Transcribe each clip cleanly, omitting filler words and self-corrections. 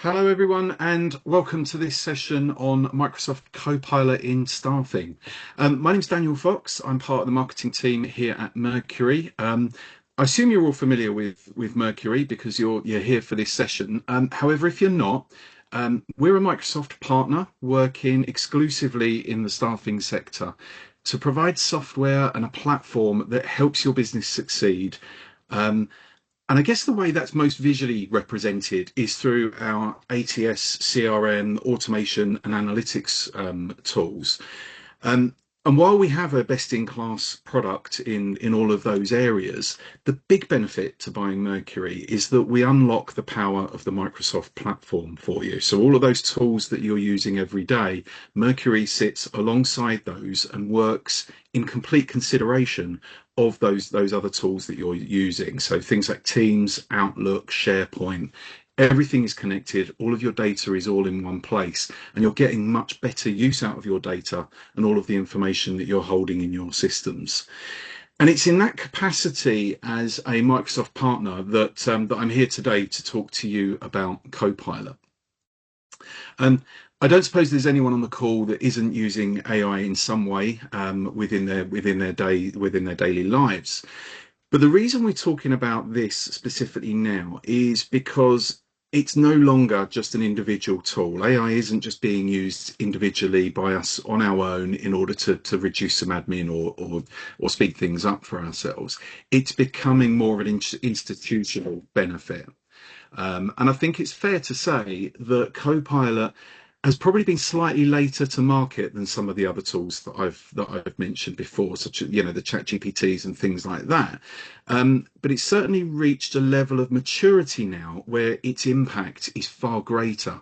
Hello, everyone, and welcome to this session on Microsoft Copilot in staffing. My name's Daniel Fox. I'm part of the marketing team here at Mercury. I assume you're all familiar with Mercury because you're here for this session. However, if you're not, we're a Microsoft partner working exclusively in the staffing sector to provide software and a platform that helps your business succeed. Um, and I guess the way that's most visually represented is through our ATS, CRM, automation, and analytics tools. Um, and while we have a best-in-class product in all of those areas, the big benefit to buying Mercury is that we unlock the power of the Microsoft platform for you. So all of those tools that you're using every day, Mercury sits alongside those and works in complete consideration of those other tools that you're using. So things like Teams, Outlook, SharePoint, everything is connected. All of your data is all in one place, and you're getting much better use out of your data and all of the information that you're holding in your systems. And it's in that capacity as a Microsoft partner that I'm here today to talk to you about Copilot. Um, I don't suppose there's anyone on the call that isn't using AI in some way within their daily lives. But the reason we're talking about this specifically now is because it's no longer just an individual tool. AI isn't just being used individually by us on our own in order to reduce some admin or speed things up for ourselves. It's becoming more of an institutional benefit. And I think it's fair to say that Copilot has probably been slightly later to market than some of the other tools that I've mentioned before, such as the Chat GPTs and things like that. But it's certainly reached a level of maturity now where its impact is far greater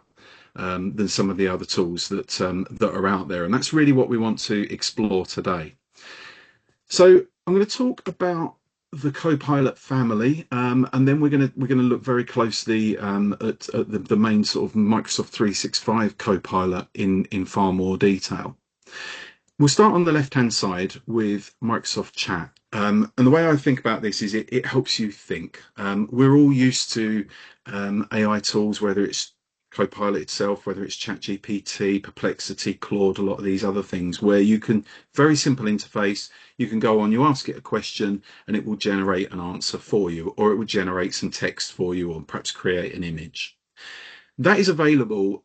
than some of the other tools that are out there, and that's really what we want to explore today. So I'm going to talk about the Copilot family, and then we're going to look very closely at the main sort of Microsoft 365 Copilot in far more detail. We'll start on the left-hand side with Microsoft Chat. And the way I think about this is it helps you think. We're all used to AI tools, whether it's Copilot itself, whether it's ChatGPT, Perplexity, Claude, a lot of these other things, where you can, very simple interface, you can go on, you ask it a question, and it will generate an answer for you, or it will generate some text for you, or perhaps create an image. That is available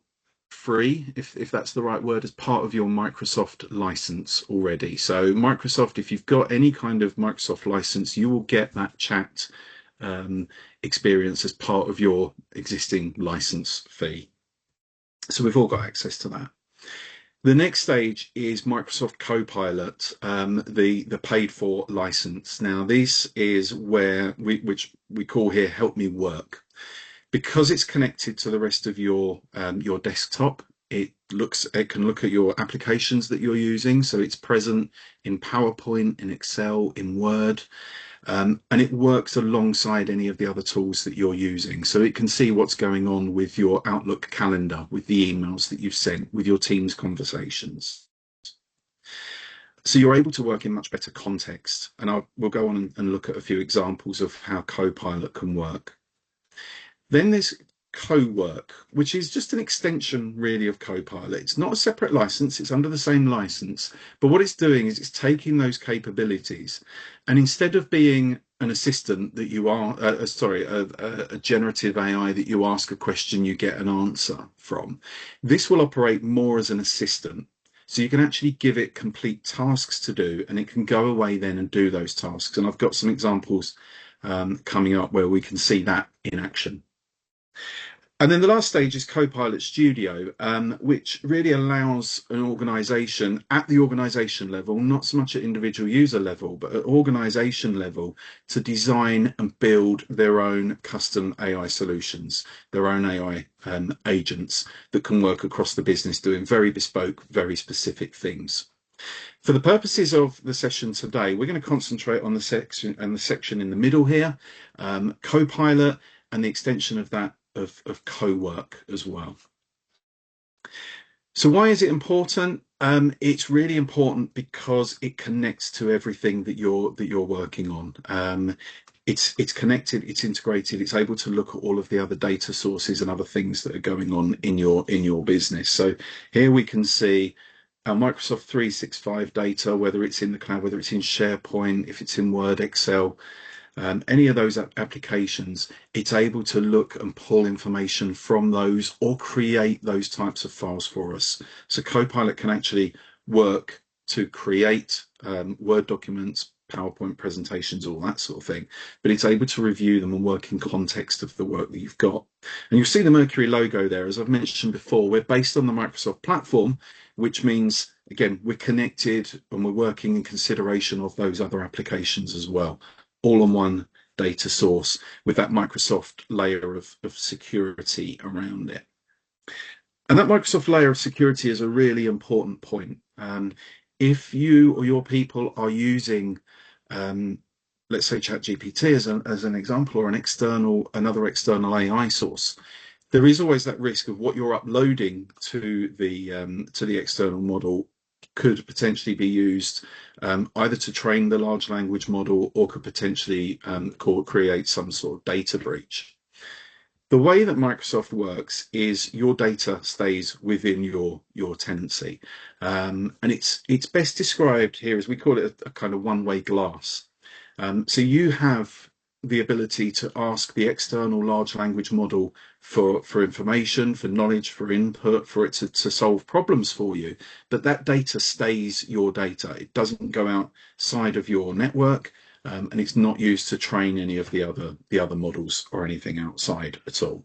free, if that's the right word, as part of your Microsoft license already. So Microsoft, if you've got any kind of Microsoft license, you will get that chat um, experience as part of your existing license fee. So we've all got access to that. The next stage is Microsoft Copilot, the paid for license. Now, this is where which we call here Help Me Work. Because it's connected to the rest of your desktop, it can look at your applications that you're using. So it's present in PowerPoint, in Excel, in Word, and it works alongside any of the other tools that you're using. So it can see what's going on with your Outlook calendar, with the emails that you've sent, with your Teams conversations. So you're able to work in much better context. And we'll go on and look at a few examples of how Copilot can work. Then there's Co-work, which is just an extension really of Copilot. It's not a separate license, it's under the same license. But what it's doing is it's taking those capabilities, and instead of being an assistant that you are, a generative AI that you ask a question, you get an answer from, this will operate more as an assistant. So you can actually give it complete tasks to do, and it can go away then and do those tasks. And I've got some examples coming up where we can see that in action. And then the last stage is Copilot Studio, which really allows an organization at the organization level, not so much at individual user level, but at organization level, to design and build their own custom AI solutions, their own AI agents that can work across the business doing very bespoke, very specific things. For the purposes of the session today, we're going to concentrate on the section in the middle here, Copilot, and the extension of that of co-work as well. So why is it important? It's really important because it connects to everything that you're working on. it's connected, it's integrated, it's able to look at all of the other data sources and other things that are going on in your business. So here we can see our Microsoft 365 data, whether it's in the cloud, whether it's in SharePoint, if it's in Word, Excel, any of those applications, it's able to look and pull information from those or create those types of files for us. So Copilot can actually work to create Word documents, PowerPoint presentations, all that sort of thing, but it's able to review them and work in context of the work that you've got. And you'll see the Mercury logo there. As I've mentioned before, we're based on the Microsoft platform, which means, again, we're connected and we're working in consideration of those other applications as well, all on one data source with that Microsoft layer of security around it. And that Microsoft layer of security is a really important point. If you or your people are using, let's say ChatGPT as an example, or another external AI source, there is always that risk of what you're uploading to the external model could potentially be used either to train the large language model or could potentially create some sort of data breach. The way that Microsoft works is your data stays within your tenancy, and it's best described here as we call it a kind of one-way glass. So you have the ability to ask the external large language model for information, for knowledge, for input, for it to solve problems for you. But that data stays your data. It doesn't go outside of your network, and it's not used to train any of the other models or anything outside at all.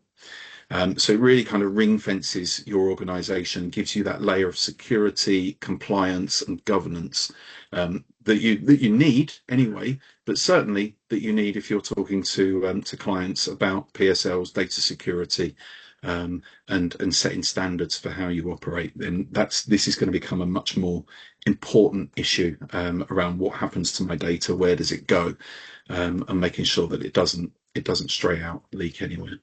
So it really kind of ring fences your organization, gives you that layer of security, compliance, and governance that you need anyway, but certainly that you need if you're talking to clients about PSLs, data security, and setting standards for how you operate. Then this is going to become a much more important issue around what happens to my data, where does it go, and making sure that it doesn't stray out, leak anywhere.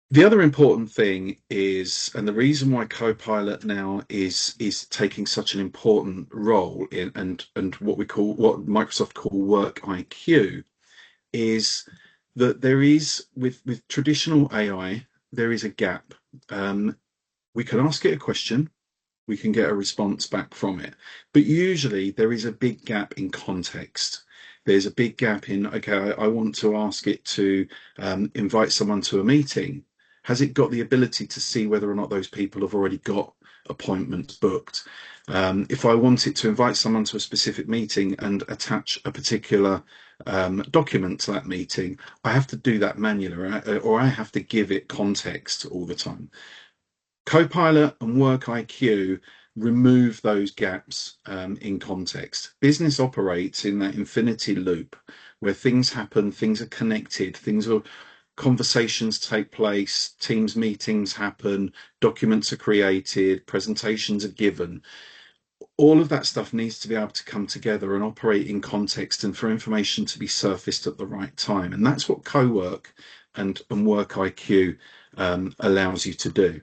The other important thing is, and the reason why Copilot now is taking such an important role in and what Microsoft call work IQ, is that there is with traditional AI, there is a gap. We can ask it a question, we can get a response back from it. But usually there is a big gap in context. There's a big gap in, okay, I want to ask it to invite someone to a meeting. Has it got the ability to see whether or not those people have already got appointments booked? If I want it to invite someone to a specific meeting and attach a particular document to that meeting, I have to do that manually, or I have to give it context all the time. Copilot and Work IQ remove those gaps in context. Business operates in that infinity loop where things happen, things are connected, conversations take place, Teams meetings happen, documents are created, presentations are given. All of that stuff needs to be able to come together and operate in context and for information to be surfaced at the right time. And that's what Co-work and Work IQ allows you to do.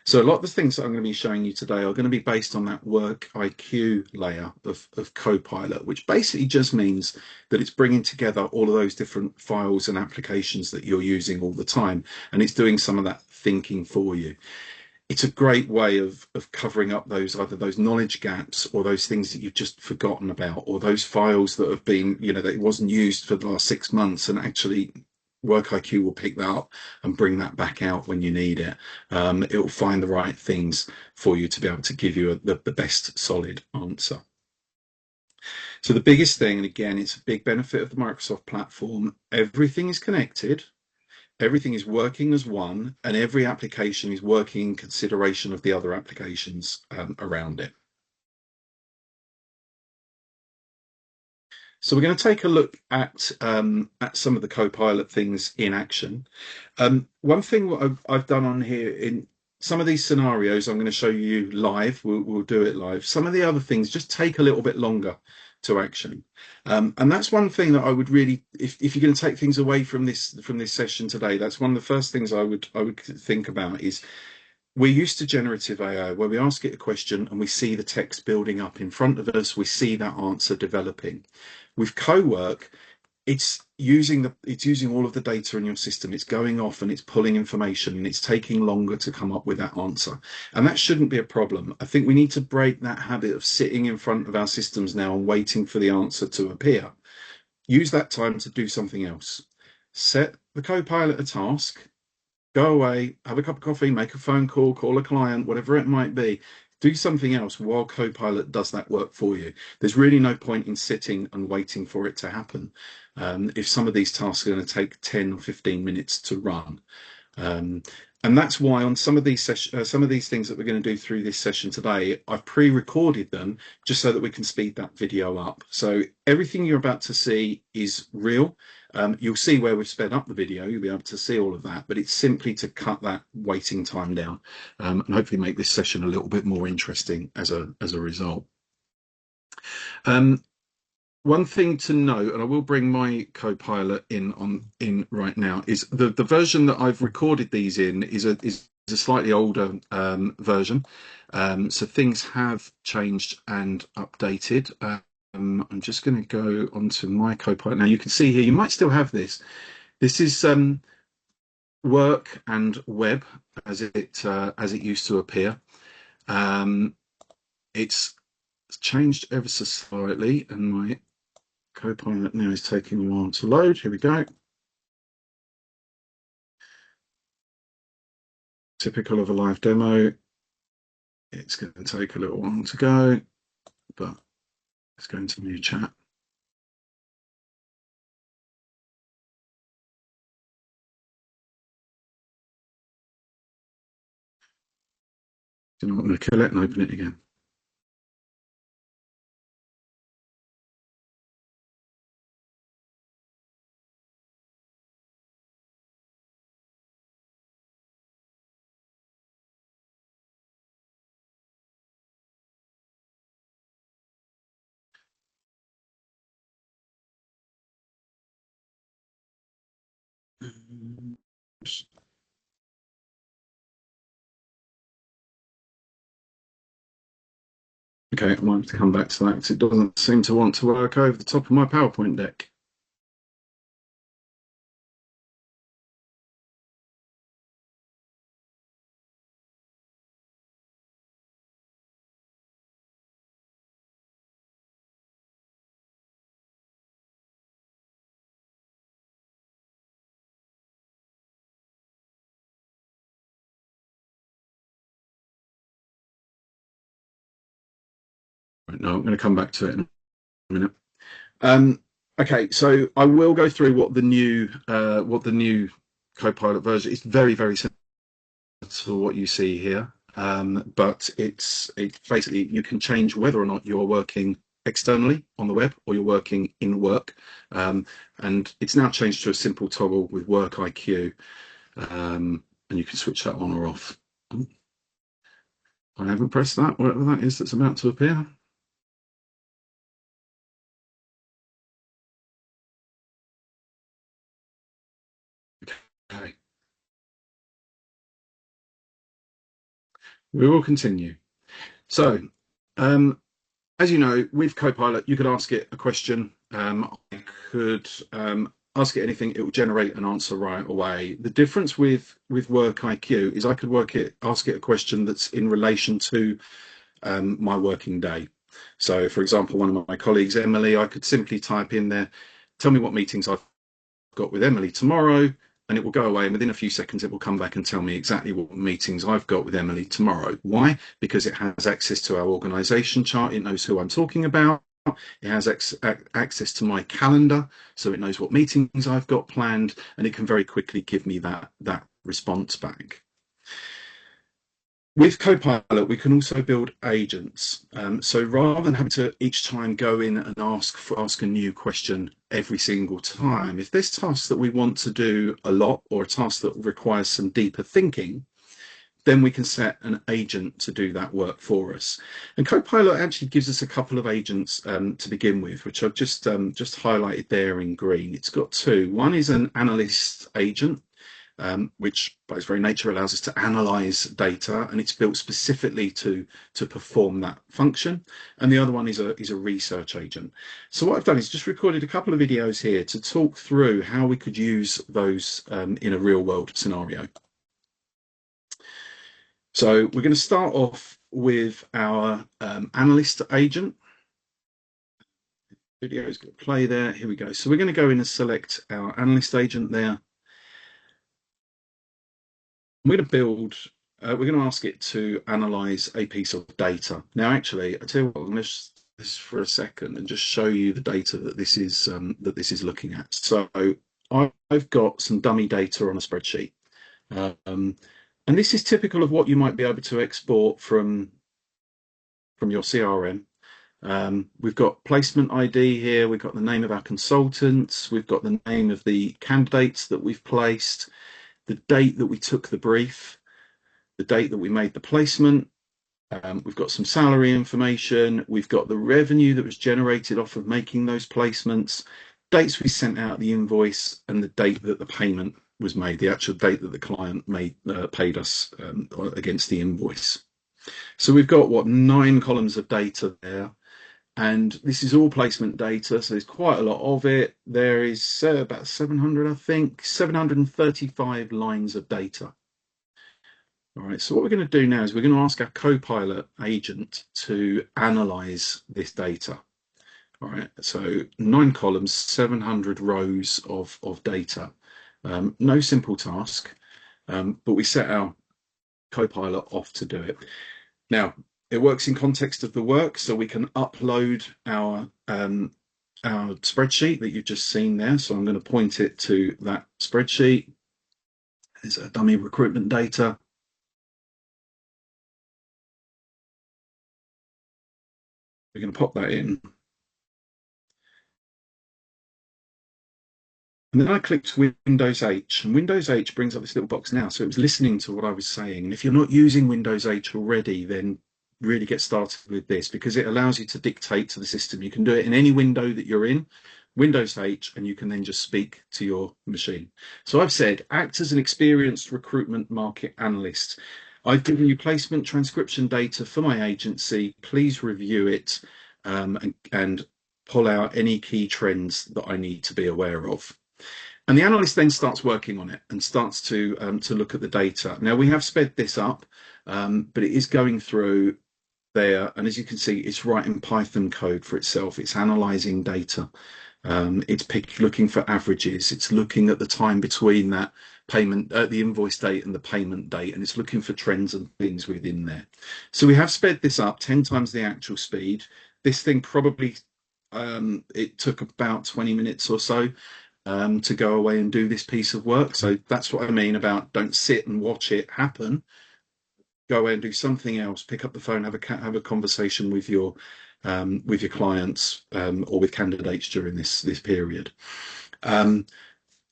So a lot of the things that I'm going to be showing you today are going to be based on that Work IQ layer of Copilot, which basically just means that it's bringing together all of those different files and applications that you're using all the time, and it's doing some of that thinking for you. It's a great way of covering up either those knowledge gaps or those things that you've just forgotten about, or those files that have been, that it wasn't used for the last 6 months, and actually Work IQ will pick that up and bring that back out when you need it. It will find the right things for you to be able to give you the best solid answer. So the biggest thing, and again, it's a big benefit of the Microsoft platform, everything is connected, everything is working as one, and every application is working in consideration of the other applications around it. So we're going to take a look at some of the Copilot things in action. One thing what I've done on here in some of these scenarios, I'm going to show you live. We'll do it live. Some of the other things just take a little bit longer to action, and that's one thing that I would really, if you're going to take things away from this session today, that's one of the first things I would think about is We're used to generative AI where we ask it a question and we see the text building up in front of us, we see that answer developing. With co-work, it's using all of the data in your system. It's going off and it's pulling information and it's taking longer to come up with that answer. And that shouldn't be a problem. I think we need to break that habit of sitting in front of our systems now and waiting for the answer to appear. Use that time to do something else. Set the Copilot a task, go away, have a cup of coffee, make a phone call, call a client, whatever it might be. Do something else while Copilot does that work for you. There's really no point in sitting and waiting for it to happen. If some of these tasks are going to take 10 or 15 minutes to run. Um, and that's why on some of these things that we're going to do through this session today, I've pre-recorded them just so that we can speed that video up. So everything you're about to see is real. You'll see where we've sped up the video. You'll be able to see all of that, but it's simply to cut that waiting time down, and hopefully make this session a little bit more interesting as a result. Um, One thing to note, and I will bring my Copilot in right now, is the version that I've recorded these in is a slightly older version, so things have changed and updated. I'm just going to go onto my Copilot now. You can see here, you might still have this. This is work and web as it used to appear. It's changed ever so slightly, and my Copilot now is taking a while to load. Here we go. Typical of a live demo. It's going to take a little while to go, but let's go into new chat. You know what, I'm going to kill it and open it again. Okay, I might have to come back to that because it doesn't seem to want to work over the top of my PowerPoint deck. Right, no, I'm going to come back to it in a minute. Okay, so I will go through what the new Copilot version is. Very, very similar to what you see here, but it's basically you can change whether or not you're working externally on the web or you're working in work, and it's now changed to a simple toggle with Work IQ, and you can switch that on or off. I haven't pressed that, whatever that is that's about to appear. Okay, we will continue. So, as you know, with Copilot, you could ask it a question. I could ask it anything; it will generate an answer right away. The difference with Work IQ is I could ask it a question that's in relation to my working day. So, for example, one of my colleagues, Emily, I could simply type in there, "Tell me what meetings I've got with Emily tomorrow," and it will go away. And within a few seconds, it will come back and tell me exactly what meetings I've got with Emily tomorrow. Why? Because it has access to our organization chart. It knows who I'm talking about. It has access to my calendar, so it knows what meetings I've got planned, and it can very quickly give me that response back. With Copilot, we can also build agents. So rather than having to each time go in and ask a new question every single time, if there's tasks that we want to do a lot or a task that requires some deeper thinking, then we can set an agent to do that work for us. And Copilot actually gives us a couple of agents to begin with, which I've just highlighted there in green. It's got two. One is an analyst agent, which by its very nature allows us to analyze data, and it's built specifically to perform that function. And the other one is a research agent. So what I've done is just recorded a couple of videos here to talk through how we could use those in a real world scenario. So we're going to start off with our analyst agent. Video is going to play there. Here we go. So we're going to go in and select our analyst agent there. We're going to build, we're going to ask it to analyze a piece of data. Now, actually, I tell you what, I'm going to this for a second and just show you the data that this is looking at. So I've got some dummy data on a spreadsheet, and this is typical of what you might be able to export from your CRM. We've got placement ID here. We've got the name of our consultants. We've got the name of the candidates that we've placed, the date that we took the brief, the date that we made the placement. We've got some salary information. We've got the revenue that was generated off of making those placements, dates we sent out the invoice, and the date that the payment was made, the actual date that the client paid us against the invoice. So we've got, 9 columns of data there. And this is all placement data, so there's quite a lot of it. There is about 700, I think, 735 lines of data. All right, so what we're going to do now is we're going to ask our Copilot agent to analyze this data. All right, so 9 columns, 700 rows of data. No simple task, but we set our Copilot off to do it. Now, it works in context of the work, so we can upload our spreadsheet that you've just seen there. So I'm going to point it to that spreadsheet. There's a dummy recruitment data. We're going to pop that in. And then I clicked Windows H, and Windows H brings up this little box now. So it was listening to what I was saying. And if you're not using Windows H already, then really get started with this, because it allows you to dictate to the system. You can do it in any window that you're in, Windows H, and you can then just speak to your machine. So I've said, act as an experienced recruitment market analyst. I've given you placement transcription data for my agency. Please review it and pull out any key trends that I need to be aware of. And the analyst then starts working on it and starts to look at the data. Now, we have sped this up, but it is going through there. And as you can see, it's writing Python code for itself. It's analyzing data. It's looking for averages. It's looking at the time between that payment, the invoice date and the payment date, and it's looking for trends and things within there. So we have sped this up 10 times the actual speed. This thing probably, it took about 20 minutes or so to go away and do this piece of work. So that's what I mean about don't sit and watch it happen. Go away and do something else. Pick up the phone, have a conversation with your clients or with candidates during this period.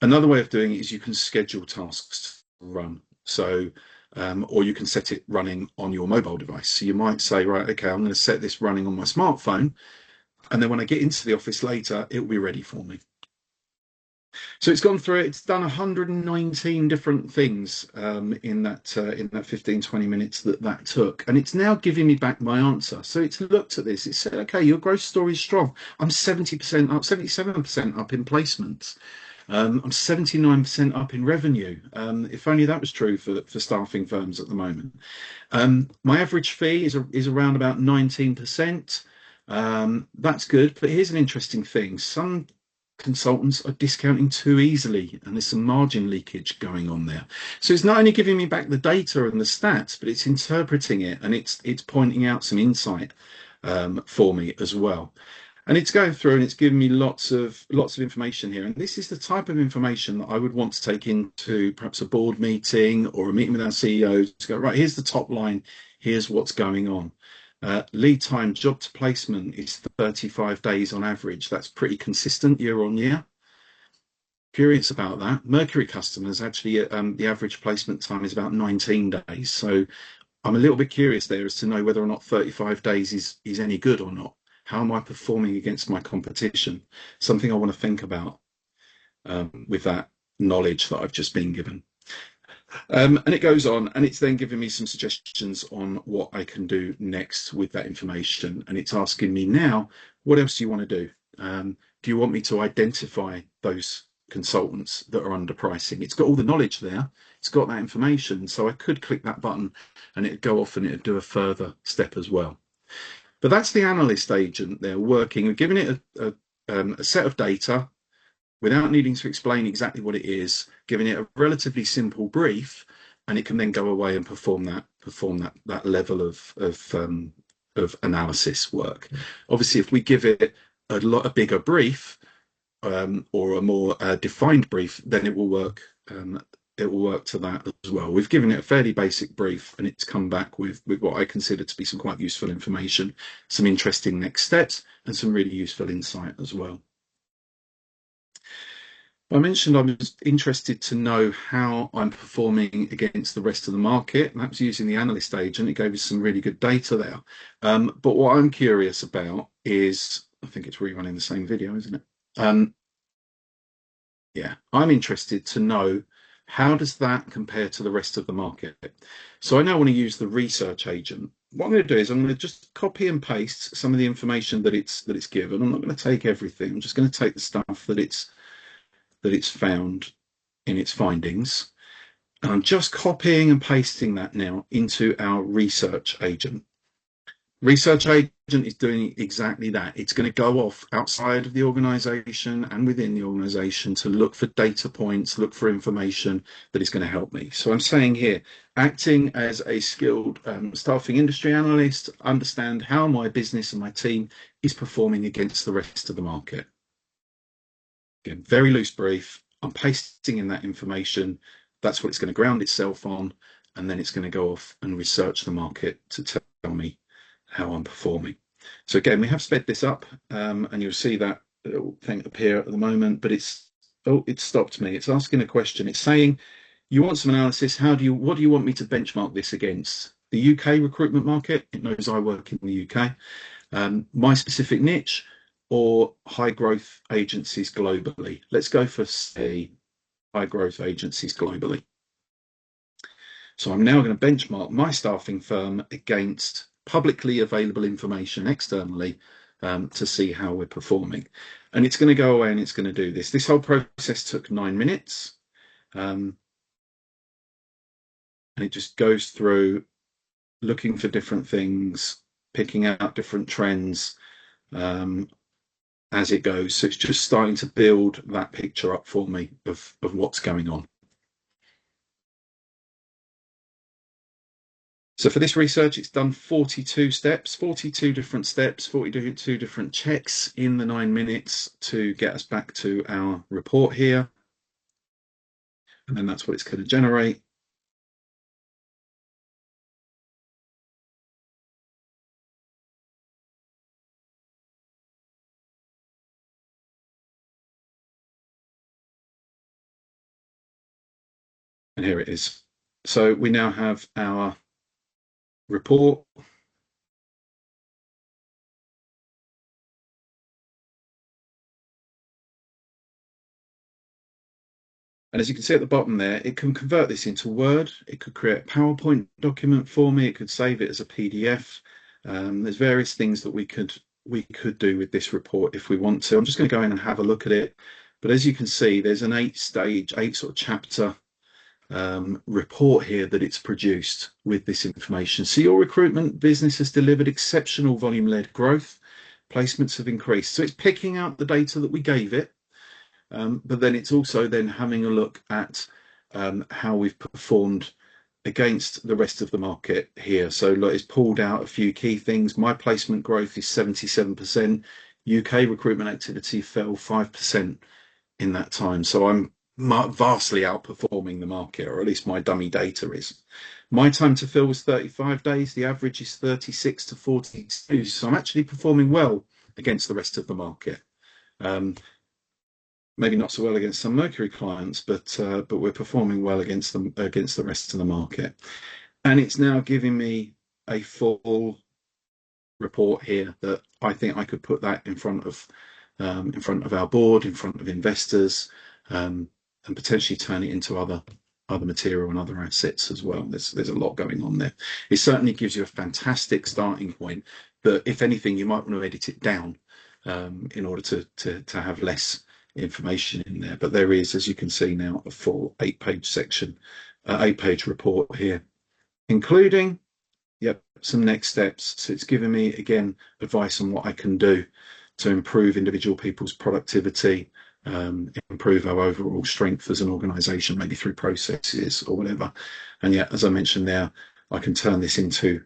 Another way of doing it is you can schedule tasks to run. So or you can set it running on your mobile device. So you might say, right, okay, I'm going to set this running on my smartphone, and then when I get into the office later, it will be ready for me. So it's gone through it. It's done 119 different things in that 15-20 minutes that took, and it's now giving me back my answer. So it's looked at this. It said, okay, your growth story is strong. I'm 70% up, 77% up in placements. I'm 79% up in revenue. If only that was true for staffing firms at the moment. My average fee is around about 19%. That's good, but here's an interesting thing. Some consultants are discounting too easily, and there's some margin leakage going on there. So it's not only giving me back the data and the stats, but it's interpreting it, and it's pointing out some insight for me as well. And it's going through and it's giving me lots of information here. And this is the type of information that I would want to take into perhaps a board meeting or a meeting with our CEOs to go, right, here's the top line, here's what's going on. Lead time job to placement is 35 days on average. That's pretty consistent year on year. Curious about that. Mercury customers, actually, the average placement time is about 19 days. So I'm a little bit curious there as to know whether or not 35 days is any good or not. How am I performing against my competition? Something I want to think about with that knowledge that I've just been given. And it goes on, and it's then giving me some suggestions on what I can do next with that information. And it's asking me now, what else do you want to do? Do you want me to identify those consultants that are underpricing? It's got all the knowledge there. It's got that information. So I could click that button and it'd go off and it'd do a further step as well. But that's the analyst agent there working. We're giving it a set of data without needing to explain exactly what it is, giving it a relatively simple brief, and it can then go away and perform that level of analysis work. Obviously, if we give it a bigger brief, or a more defined brief, then it will work. It will work to that as well. We've given it a fairly basic brief, and it's come back with what I consider to be some quite useful information, some interesting next steps, and some really useful insight as well. I mentioned I was interested to know how I'm performing against the rest of the market. That was using the analyst agent. It gave us some really good data there. But what I'm curious about is, I think it's rerunning the same video, isn't it? Yeah, I'm interested to know, how does that compare to the rest of the market? So I now want to use the research agent. What I'm going to do is I'm going to just copy and paste some of the information that it's given. I'm not going to take everything. I'm just going to take the stuff that it's found in its findings. And I'm just copying and pasting that now into our research agent. Research agent is doing exactly that. It's going to go off outside of the organization and within the organization to look for data points, look for information that is going to help me. So I'm saying here, acting as a skilled staffing industry analyst, understand how my business and my team is performing against the rest of the market. Again, very loose brief. I'm pasting in that information. That's what it's going to ground itself on. And then it's going to go off and research the market to tell me how I'm performing. So again, we have sped this up, and you'll see that little thing appear at the moment, but it stopped me. It's asking a question. It's saying, you want some analysis. What do you want me to benchmark this against? The UK recruitment market. It knows I work in the UK. My specific niche, or high growth agencies globally. Let's go for, say, high growth agencies globally. So I'm now going to benchmark my staffing firm against publicly available information externally, to see how we're performing. And it's going to go away and it's going to do this. This whole process took 9 minutes. And it just goes through looking for different things, picking out different trends, as it goes. So it's just starting to build that picture up for me of what's going on. So for this research, it's done 42 steps, 42 different steps, 42 different checks in the 9 minutes to get us back to our report here. And then that's what it's going to generate. And here it is. So we now have our report. And as you can see at the bottom there, it can convert this into Word. It could create a PowerPoint document for me. It could save it as a PDF. There's various things that we could do with this report if we want to. I'm just going to go in and have a look at it. But as you can see, there's an 8 sort of chapter report here that it's produced with this information. So your recruitment business has delivered exceptional volume-led growth. Placements have increased. So it's picking out the data that we gave it. But then it's also then having a look at how we've performed against the rest of the market here. So look, it's pulled out a few key things. My placement growth is 77%. UK recruitment activity fell 5% in that time. So I'm vastly outperforming the market, or at least my dummy data is. My time to fill was 35 days. The average is 36 to 42. So I'm actually performing well against the rest of the market. Maybe not so well against some Mercury clients, but we're performing well against the rest of the market. And it's now giving me a full report here that I think I could put that in front of our board, in front of investors, and potentially turn it into other other material and other assets as well. There's a lot going on there. It certainly gives you a fantastic starting point, but if anything, you might want to edit it down in order to have less information in there. But there is, as you can see now, a full 8-page section, 8-page report here, including, yep, some next steps. So it's giving me, again, advice on what I can do to improve individual people's productivity, improve our overall strength as an organization, maybe through processes or whatever. And yet, as I mentioned there, I can turn this into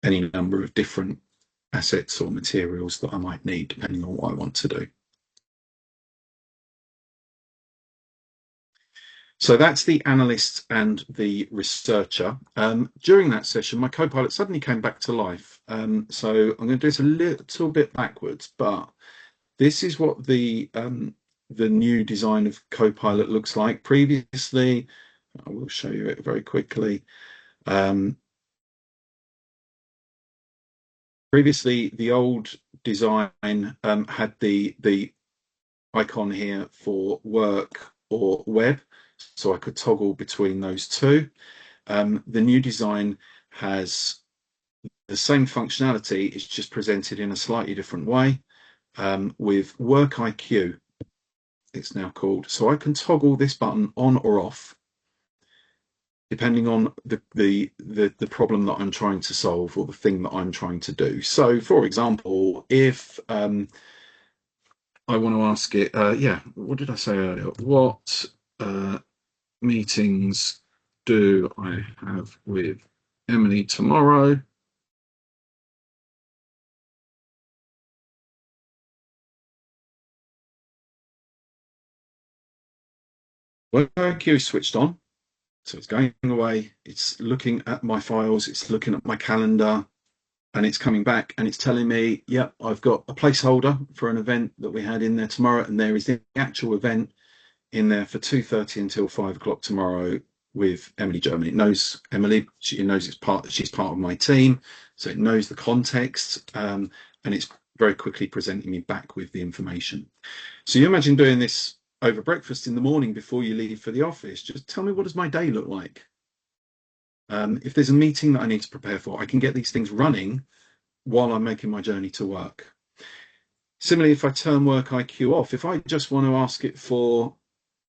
any number of different assets or materials that I might need, depending on what I want to do. So that's the analyst and the researcher. During that session, my Copilot suddenly came back to life. So I'm going to do this a little bit backwards, but this is what the new design of Copilot looks like. Previously, I will show you it very quickly. Previously, the old design had the icon here for work or web, so I could toggle between those two. The new design has the same functionality, it's just presented in a slightly different way, with Work IQ, it's now called. So I can toggle this button on or off, depending on the problem that I'm trying to solve or the thing that I'm trying to do. So, for example, if I want to ask it, yeah, what did I say earlier? What meetings do I have with Emily tomorrow? Well, IQ is switched on, so it's going away. It's looking at my files. It's looking at my calendar, and it's coming back and it's telling me, yep, I've got a placeholder for an event that we had in there tomorrow, and there is the actual event in there for 2:30 until 5 o'clock tomorrow with Emily Germany. It knows Emily, she knows she's part of my team, so it knows the context, and it's very quickly presenting me back with the information. So you imagine doing this over breakfast in the morning before you leave for the office. Just tell me, what does my day look like? If there's a meeting that I need to prepare for, I can get these things running while I'm making my journey to work. Similarly, if I turn Work IQ off, if I just want to ask it for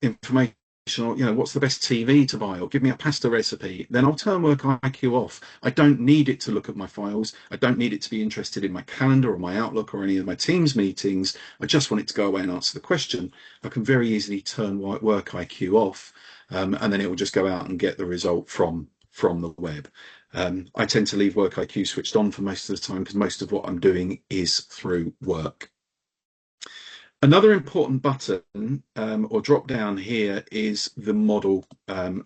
information, or what's the best TV to buy, or give me a pasta recipe, then I'll turn Work IQ off. I don't need it to look at my files. I don't need it to be interested in my calendar or my Outlook or any of my Teams meetings. I just want it to go away and answer the question. I can very easily turn Work IQ off, and then it will just go out and get the result from the web. I tend to leave Work IQ switched on for most of the time because most of what I'm doing is through work. Another important button or drop down here is the model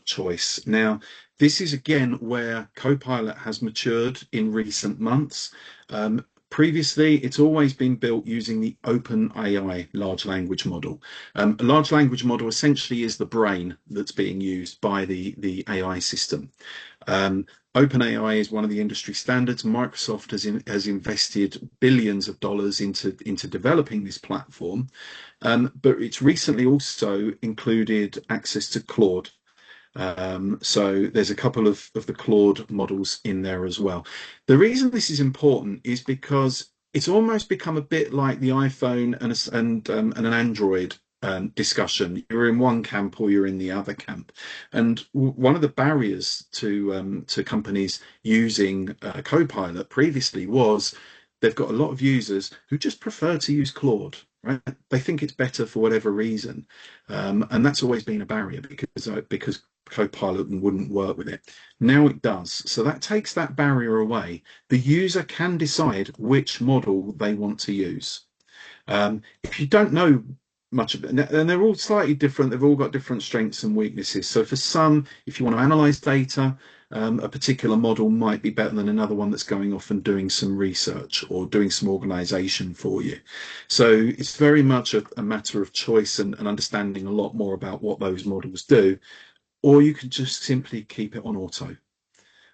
choice. Now, this is again where Copilot has matured in recent months. Previously, it's always been built using the OpenAI large language model. A large language model essentially is the brain that's being used by the AI system. OpenAI is one of the industry standards. Microsoft has invested billions of dollars into developing this platform, but it's recently also included access to Claude. So there's a couple of the Claude models in there as well. The reason this is important is because it's almost become a bit like the iPhone and an Android discussion. You're in one camp or you're in the other camp. And one of the barriers to companies using Copilot previously was they've got a lot of users who just prefer to use Claude. Right? They think it's better for whatever reason, and that's always been a barrier because Copilot wouldn't work with it. Now it does, so that takes that barrier away. The user can decide which model they want to use. If you don't know much of it, and they're all slightly different, they've all got different strengths and weaknesses. So for some, if you want to analyze data, a particular model might be better than another one that's going off and doing some research or doing some organization for you. So it's very much a matter of choice and understanding a lot more about what those models do, or you can just simply keep it on auto.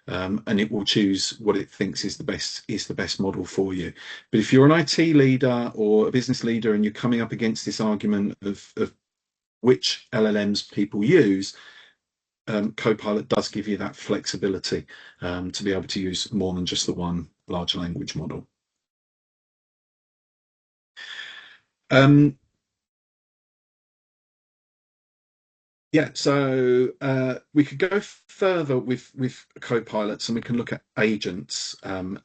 And it will choose what it thinks is the best model for you. But if you're an IT leader or a business leader and you're coming up against this argument of which LLMs people use, Copilot does give you that flexibility to be able to use more than just the one large language model. Um, Yeah, so we could go further with co-pilots, and we can look at agents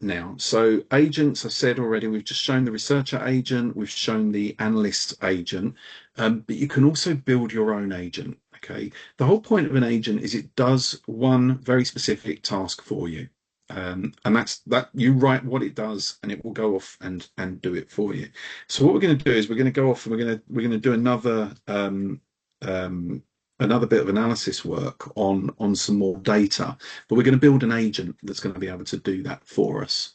now. So agents, I said already, we've just shown the researcher agent, we've shown the analyst agent, but you can also build your own agent. Okay, the whole point of an agent is it does one very specific task for you. And that's that you write what it does and it will go off and do it for you. So what we're going to do is we're going to go off and we're going to do um, another bit of analysis work on some more data, but we're going to build an agent that's going to be able to do that for us.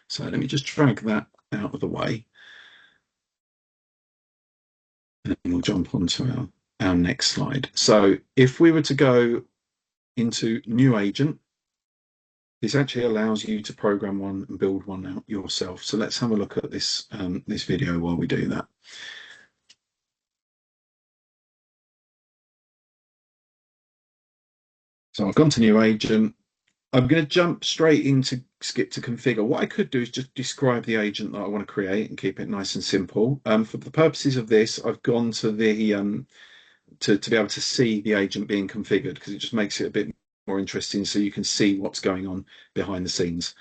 So let me just drag that out of the way, and then we'll jump onto our next slide. So if we were to go into new agent, this actually allows you to program one and build one out yourself. So let's have a look at this this video while we do that. So I've gone to new agent. I'm going to jump straight into skip to configure. What I could do is just describe the agent that I want to create and keep it nice and simple. For the purposes of this, I've gone to the to be able to see the agent being configured because it just makes it a bit more interesting so you can see what's going on behind the scenes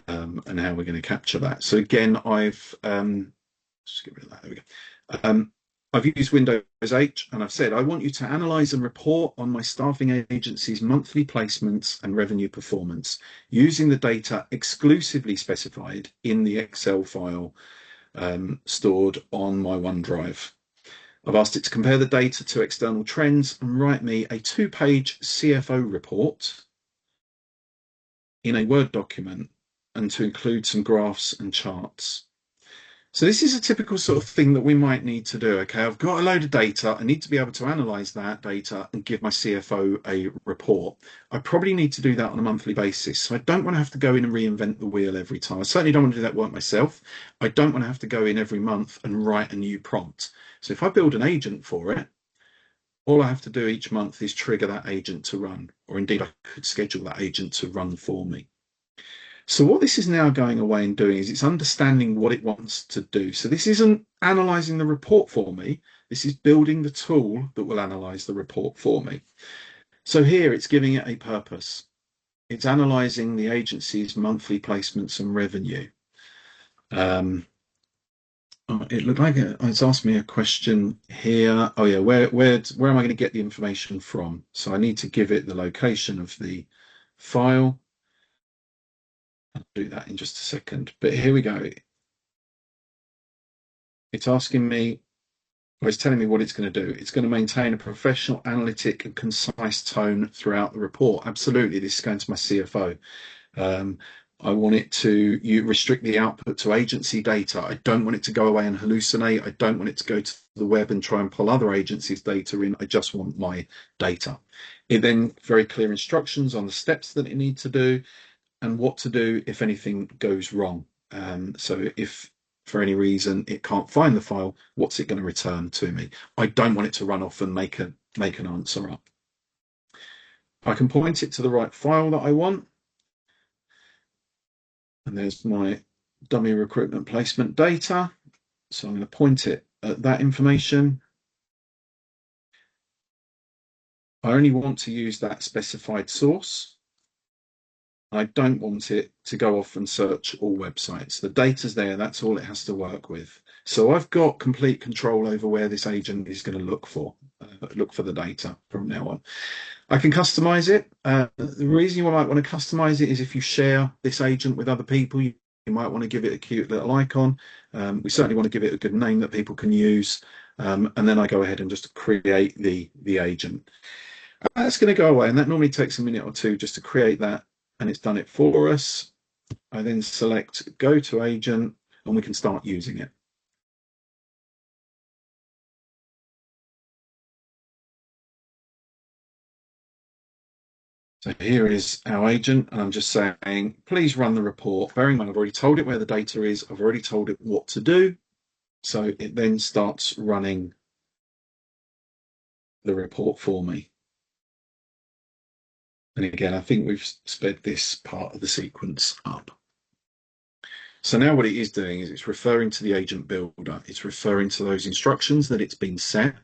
and how we're going to capture that. So again, I've just get rid of that. There we go. I've used Windows 8 and I've said I want you to analyze and report on my staffing agency's monthly placements and revenue performance using the data exclusively specified in the Excel file stored on my OneDrive. I've asked it to compare the data to external trends and write me a 2-page CFO report in a Word document and to include some graphs and charts. So this is a typical sort of thing that we might need to do. Okay, I've got a load of data. I need to be able to analyze that data and give my CFO a report. I probably need to do that on a monthly basis. So I don't want to have to go in and reinvent the wheel every time. I certainly don't want to do that work myself. I don't want to have to go in every month and write a new prompt. So if I build an agent for it, all I have to do each month is trigger that agent to run, or indeed I could schedule that agent to run for me. So what this is now going away and doing is it's understanding what it wants to do. So this isn't analyzing the report for me. This is building the tool that will analyze the report for me. So here it's giving it a purpose. It's analyzing the agency's monthly placements and revenue. It looked like it's asked me a question here. Oh yeah, where am I going to get the information from? So I need to give it the location of the file. I'll do that in just a second. But here we go. It's asking me, or it's telling me what it's going to do. It's going to maintain a professional, analytic, and concise tone throughout the report. Absolutely, this is going to my CFO. I want it to restrict the output to agency data. I don't want it to go away and hallucinate. I don't want it to go to the web and try and pull other agencies' data in. I just want my data. It then very clear instructions on the steps that it needs to do and what to do if anything goes wrong. So if for any reason it can't find the file, what's it going to return to me? I don't want it to run off and make an answer up. I can point it to the right file that I want. And there's my dummy recruitment placement data. So I'm going to point it at that information. I only want to use that specified source. I don't want it to go off and search all websites. The data's there, that's all it has to work with. So I've got complete control over where this agent is going to look for the data from now on. I can customize it. The reason you might want to customize it is if you share this agent with other people, you might want to give it a cute little icon. We certainly want to give it a good name that people can use. And then I go ahead and just create the agent. That's going to go away, and that normally takes a minute or two just to create that, and it's done it for us. I then select go to agent, and we can start using it. So here is our agent, and I'm just saying, please run the report. Bearing in mind, I've already told it where the data is. I've already told it what to do. So it then starts running the report for me. And again, I think we've sped this part of the sequence up. So now what it is doing is it's referring to the agent builder. It's referring to those instructions that it's been set,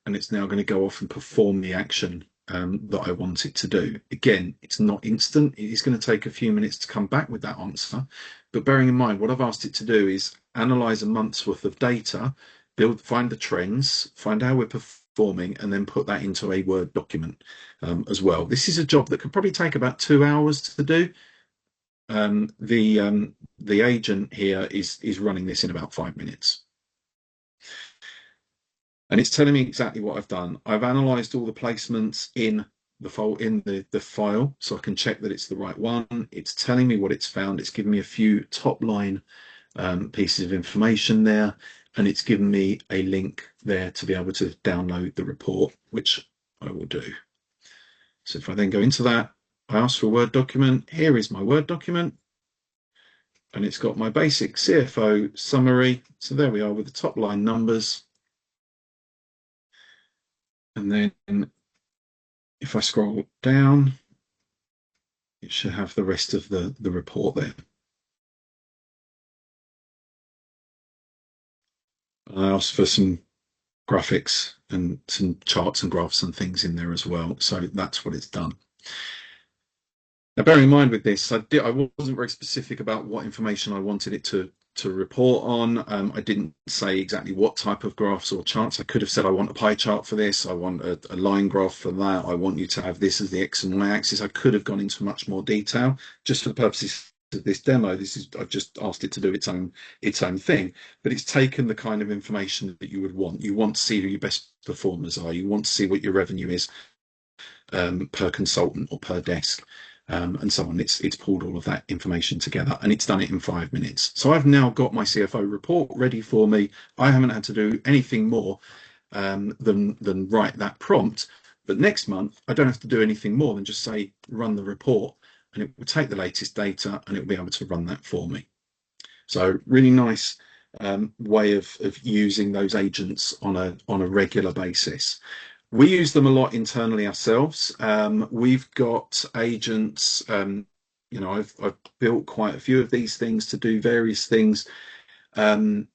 and it's now going to go off and perform the action that I want it to do. Again, it's not instant. It is going to take a few minutes to come back with that answer. But bearing in mind, what I've asked it to do is analyze a month's worth of data, find the trends, find how we're performing, and then put that into a Word document as well. This is a job that could probably take about 2 hours to do. The agent here is running this in about 5 minutes. And it's telling me exactly what I've done. I've analyzed all the placements in the file, so I can check that it's the right one. It's telling me what it's found. It's given me a few top line pieces of information there, and it's given me a link there to be able to download the report, which I will do. So if I then go into that, I ask for a Word document. Here is my Word document. And it's got my basic CFO summary. So there we are with the top line numbers. And then if I scroll down, it should have the rest of the report there. I asked for some graphics and some charts and graphs and things in there as well. So that's what it's done. Now, bearing in mind with this, I wasn't very specific about what information I wanted it to report on. I didn't say exactly what type of graphs or charts. I could have said I want a pie chart for this. I want a line graph for that. I want you to have this as the X and Y axis. I could have gone into much more detail just for the purposes of this demo. I've just asked it to do its own thing, but it's taken the kind of information that you would want. You want to see who your best performers are. You want to see what your revenue is per consultant or per desk. And so on. It's pulled all of that information together, and it's done it in 5 minutes. So I've now got my CFO report ready for me. I haven't had to do anything more than write that prompt. But next month, I don't have to do anything more than just say, run the report, and it will take the latest data and it will be able to run that for me. So really nice way of using those agents on a regular basis. We use them a lot internally ourselves. We've got agents, I've built quite a few of these things to do various things. Let's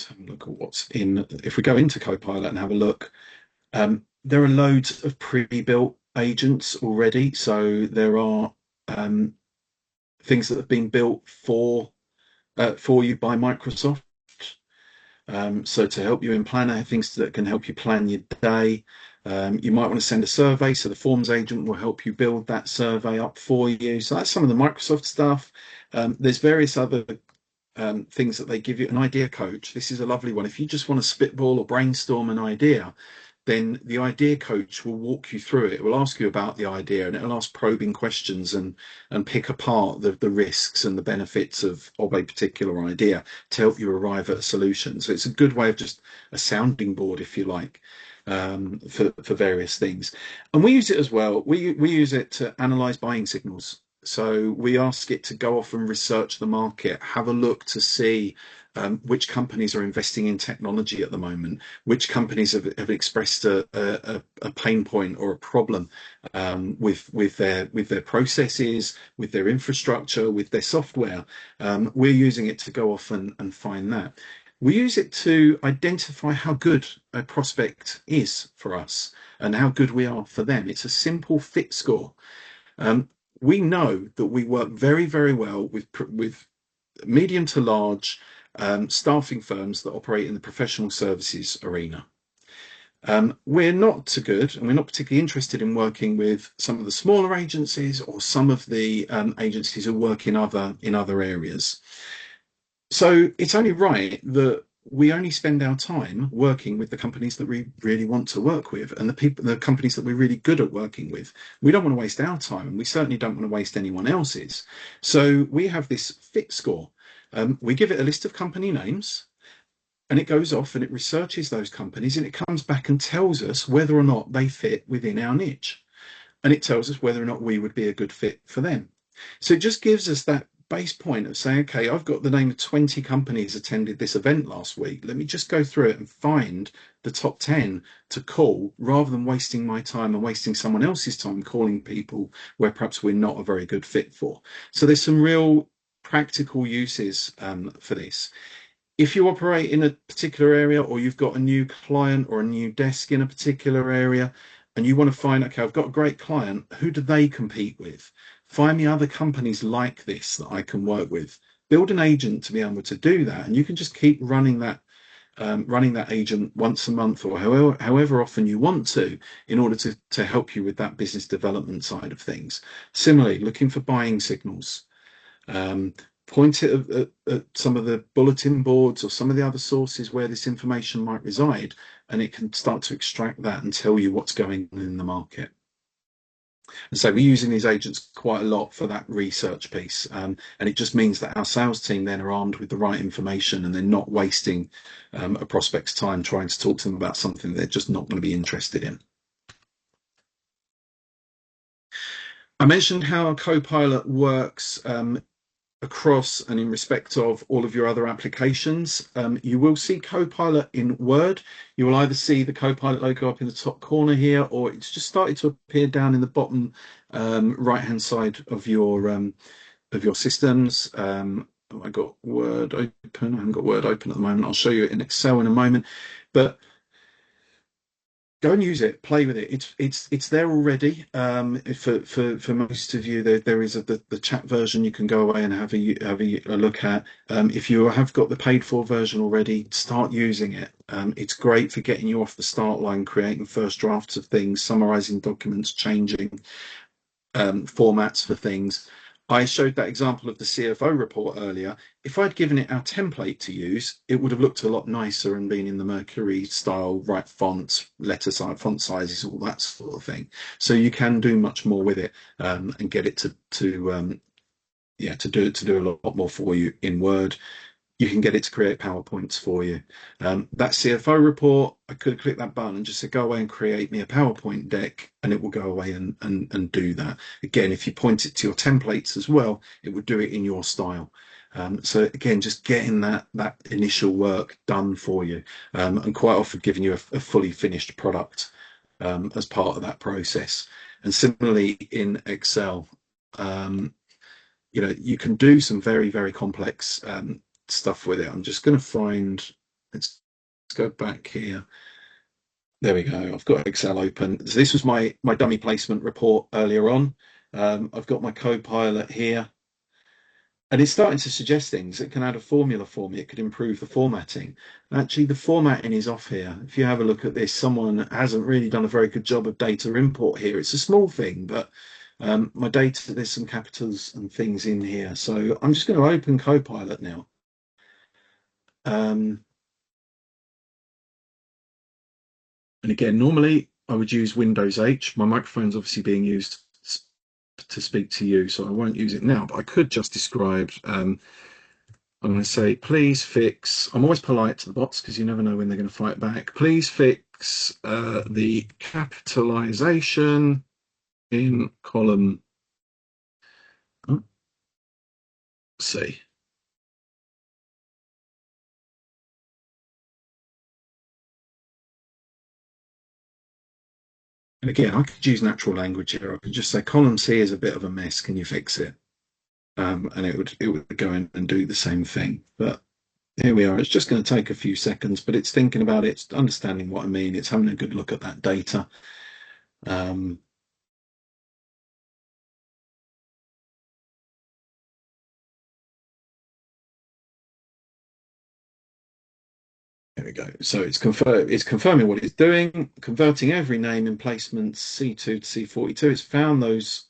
have a look at what's in. If we go into Copilot and have a look, there are loads of pre-built agents already. So there are things that have been built for you by Microsoft. So to help you in planner, things that can help you plan your day. You might want to send a survey, so the forms agent will help you build that survey up for you. So that's some of the Microsoft stuff. There's various other things that they give you. An idea coach. This is a lovely one. If you just want to spitball or brainstorm an idea, then the idea coach will walk you through it. It will ask you about the idea, and it'll ask probing questions and pick apart the risks and the benefits of a particular idea to help you arrive at a solution. So it's a good way of just a sounding board, if you like, for various things. And we use it as well. We use it to analyze buying signals. So we ask it to go off and research the market, have a look to see which companies are investing in technology at the moment, which companies have expressed a pain point or a problem with their processes, with their infrastructure, with their software. We're using it to go off and find that. We use it to identify how good a prospect is for us and how good we are for them. It's a simple fit score. We know that we work very, very well with medium to large staffing firms that operate in the professional services arena. We're not so good, and we're not particularly interested in working with some of the smaller agencies or some of the agencies who work in other areas. So it's only right that we only spend our time working with the companies that we really want to work with and the companies that we're really good at working with. We don't want to waste our time, and we certainly don't want to waste anyone else's. So we have this fit score. We give it a list of company names, and it goes off and it researches those companies, and it comes back and tells us whether or not they fit within our niche. And it tells us whether or not we would be a good fit for them. So it just gives us that base point of saying, okay, I've got the name of 20 companies attended this event last week. Let me just go through it and find the top 10 to call rather than wasting my time and wasting someone else's time calling people where perhaps we're not a very good fit for. So there's some real practical uses for this. If you operate in a particular area or you've got a new client or a new desk in a particular area and you want to find, okay, I've got a great client, who do they compete with? Find me other companies like this that I can work with. Build an agent to be able to do that, and you can just keep running that agent once a month or however often you want in order to help you with that business development side of things. Similarly, looking for buying signals. Um, Point it at some of the bulletin boards or some of the other sources where this information might reside, and it can start to extract that and tell you what's going on in the market. And so we're using these agents quite a lot for that research piece. And it just means that our sales team then are armed with the right information and they're not wasting a prospect's time trying to talk to them about something they're just not going to be interested in. I mentioned how Copilot works across and in respect of all of your other applications. You will see Copilot in Word. You will either see the Copilot logo up in the top corner here, or it's just started to appear down in the bottom right-hand side of your systems. I got Word open. I haven't got Word open at the moment. I'll show you it in Excel in a moment. But go and use it, play with it. It's there already. For most of you, there is the chat version you can go away and have a look at. If you have got the paid for version already, start using it. It's great for getting you off the start line, creating first drafts of things, summarizing documents, changing formats for things. I showed that example of the CFO report earlier. If I'd given it our template to use, it would have looked a lot nicer and been in the Mercury style, right fonts, letter size, font sizes, all that sort of thing. So you can do much more with it and get it to do a lot more for you in Word. You can get it to create PowerPoints for you. That CFO report, I could click that button and just say, go away and create me a PowerPoint deck, and it will go away and do that. Again, if you point it to your templates as well, it would do it in your style. So again, just getting that initial work done for you, and quite often giving you a fully finished product as part of that process. And similarly in Excel, you can do some very, very complex stuff with it. I'm just going to find, let's go back here. There we go. I've got Excel open. So this was my dummy placement report earlier on. I've got my Copilot here, and it's starting to suggest things. It can add a formula for me. It could improve the formatting. Actually, the formatting is off here. If you have a look at this, someone hasn't really done a very good job of data import here. It's a small thing, but my data, there's some capitals and things in here. So I'm just going to open Copilot now. And again, normally I would use Windows H. My microphone's obviously being used to speak to you, so I won't use it now, but I could just describe, I'm going to say, please fix, I'm always polite to the bots because you never know when they're going to fight back. Please fix the capitalization in column C. And again, I could use natural language here. I could just say column C is a bit of a mess. Can you fix it? And it would go in and do the same thing. But here we are. It's just going to take a few seconds, but it's thinking about it, it's understanding what I mean. It's having a good look at that data. There we go. So it's confirming what it's doing, converting every name in placements C2 to C42. It's found those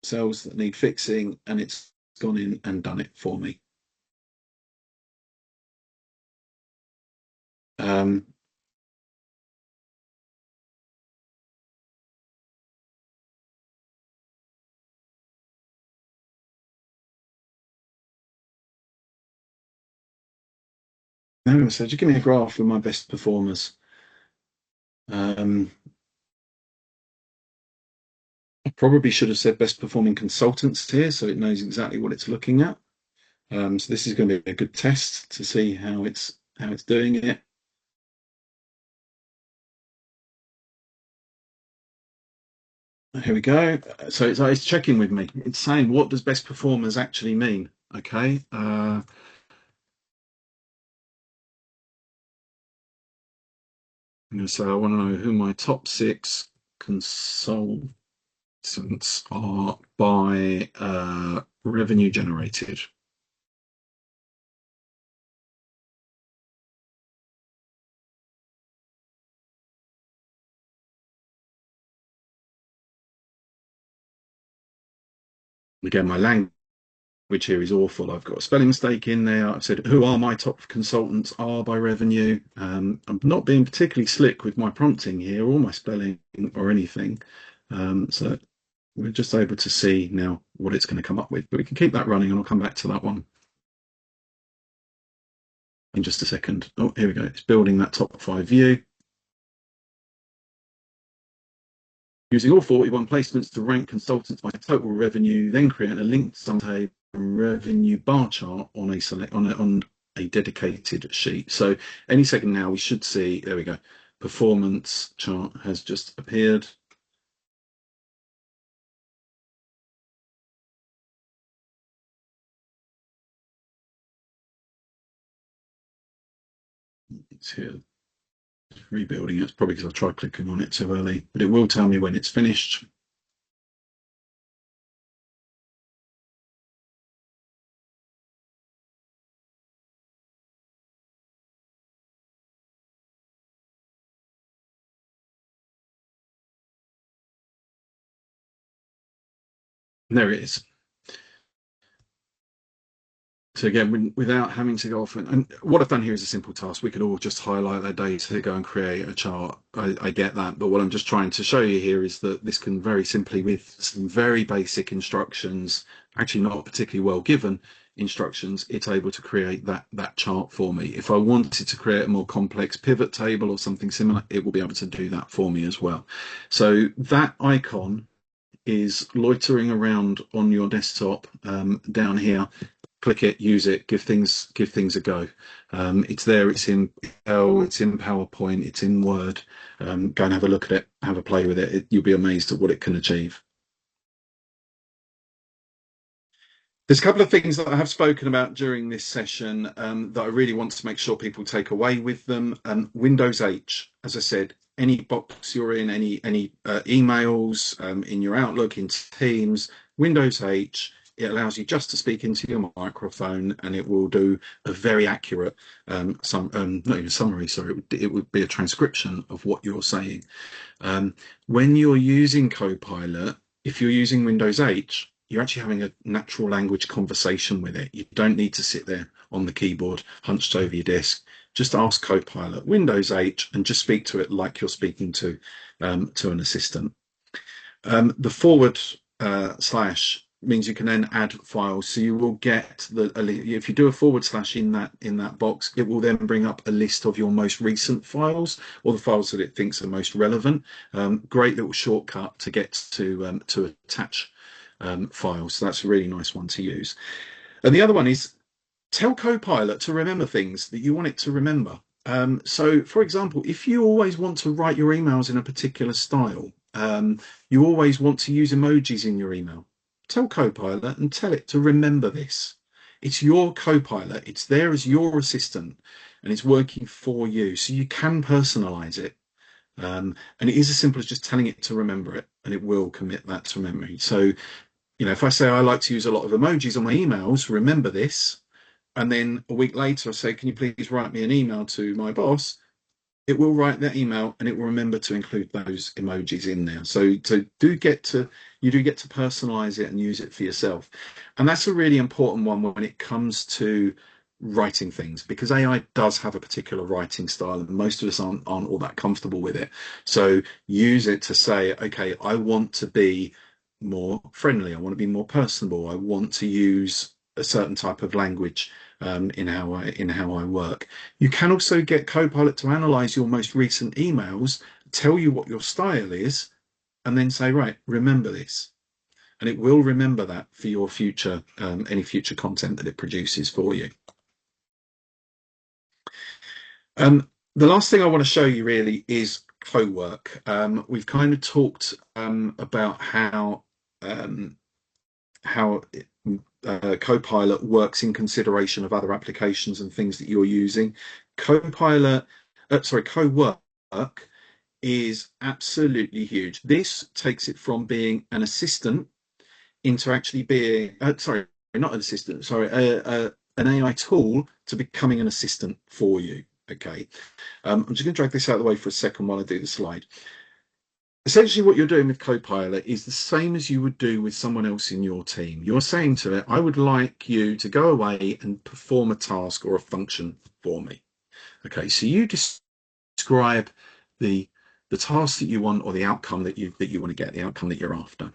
cells that need fixing, and it's gone in and done it for me. Now, so just give me a graph of my best performers. I probably should have said best performing consultants here so it knows exactly what it's looking at. So this is going to be a good test to see how it's doing it. Here we go. So it's checking with me. It's saying what does best performers actually mean? Okay. I'm going to say I want to know who my top six consultants are by revenue generated. Again, my language here is awful. I've got a spelling mistake in there. I've said who are my top consultants are by revenue. I'm not being particularly slick with my prompting here or my spelling or anything. So we're just able to see now what it's going to come up with. But we can keep that running and I'll come back to that one in just a second. Oh, here we go. It's building that top five view. Using all 41 placements to rank consultants by total revenue, then create a linked sum table and revenue bar chart on a dedicated sheet. So any second now we should see, there we go, performance chart has just appeared. It's here rebuilding. It's probably because I tried clicking on it too early, but it will tell me when it's finished. And there it is. So again, without having to go off and what I've done here is a simple task. We could all just highlight their data, go and create a chart. I get that, but what I'm just trying to show you here is that this can very simply, with some very basic instructions, actually not particularly well given instructions, it's able to create that chart for me. If I wanted to create a more complex pivot table or something similar, it will be able to do that for me as well. So that icon is loitering around on your desktop down here. Click it, use it, give things a go. It's there, it's in Excel, it's in PowerPoint, it's in Word. Go and have a look at it, have a play with it. You'll be amazed at what it can achieve. There's a couple of things that I have spoken about during this session that I really want to make sure people take away with them. Windows H, as I said, any box you're in, any emails in your Outlook, in Teams, Windows H, it allows you just to speak into your microphone and it will do a very accurate not even summary, sorry, it would be a transcription of what you're saying. When you're using Copilot, if you're using Windows H, you're actually having a natural language conversation with it. You don't need to sit there on the keyboard, hunched over your desk. Just ask Copilot Windows H and just speak to it like you're speaking to an assistant. The forward slash means you can then add files. So you will get if you do a forward slash in that box, it will then bring up a list of your most recent files or the files that it thinks are most relevant. Great little shortcut to get to attach files. So that's a really nice one to use. And the other one is tell Copilot to remember things that you want it to remember. So, for example, if you always want to write your emails in a particular style, you always want to use emojis in your email, tell Copilot and tell it to remember this. It's your Copilot, it's there as your assistant, and it's working for you. So you can personalize it. And it is as simple as just telling it to remember it, and it will commit that to memory. So, if I say I like to use a lot of emojis on my emails, remember this, and then a week later I say, can you please write me an email to my boss? It will write that email and it will remember to include those emojis in there. So you do get to personalize it and use it for yourself. And that's a really important one when it comes to writing things, because AI does have a particular writing style and most of us aren't all that comfortable with it. So use it to say, okay, I want to be more friendly, I want to be more personable, I want to use a certain type of language in how I work. You can also get Copilot to analyze your most recent emails, tell you what your style is, and then say, right, remember this. And it will remember that for your future, any future content that it produces for you. The last thing I want to show you really is co-work. We've kind of talked about um, how Copilot works in consideration of other applications and things that you're using. Co-work is absolutely huge. This takes it from being an assistant into actually being, not an assistant, an AI tool to becoming an assistant for you. Okay. I'm just going to drag this out of the way for a second while I do the slide. Essentially, what you're doing with Copilot is the same as you would do with someone else in your team. You're saying to it, I would like you to go away and perform a task or a function for me. Okay, so you describe the task that you want or the outcome that you want to get, the outcome that you're after.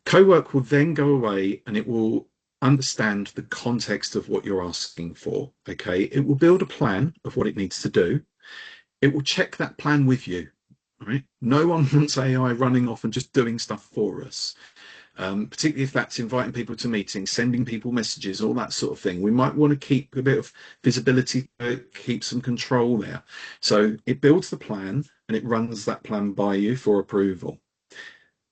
Co-work will then go away and it will understand the context of what you're asking for. Okay, it will build a plan of what it needs to do. It will check that plan with you. Right? No one wants AI running off and just doing stuff for us, particularly if that's inviting people to meetings, sending people messages, all that sort of thing. We might want to keep a bit of visibility, keep some control there. So it builds the plan and it runs that plan by you for approval.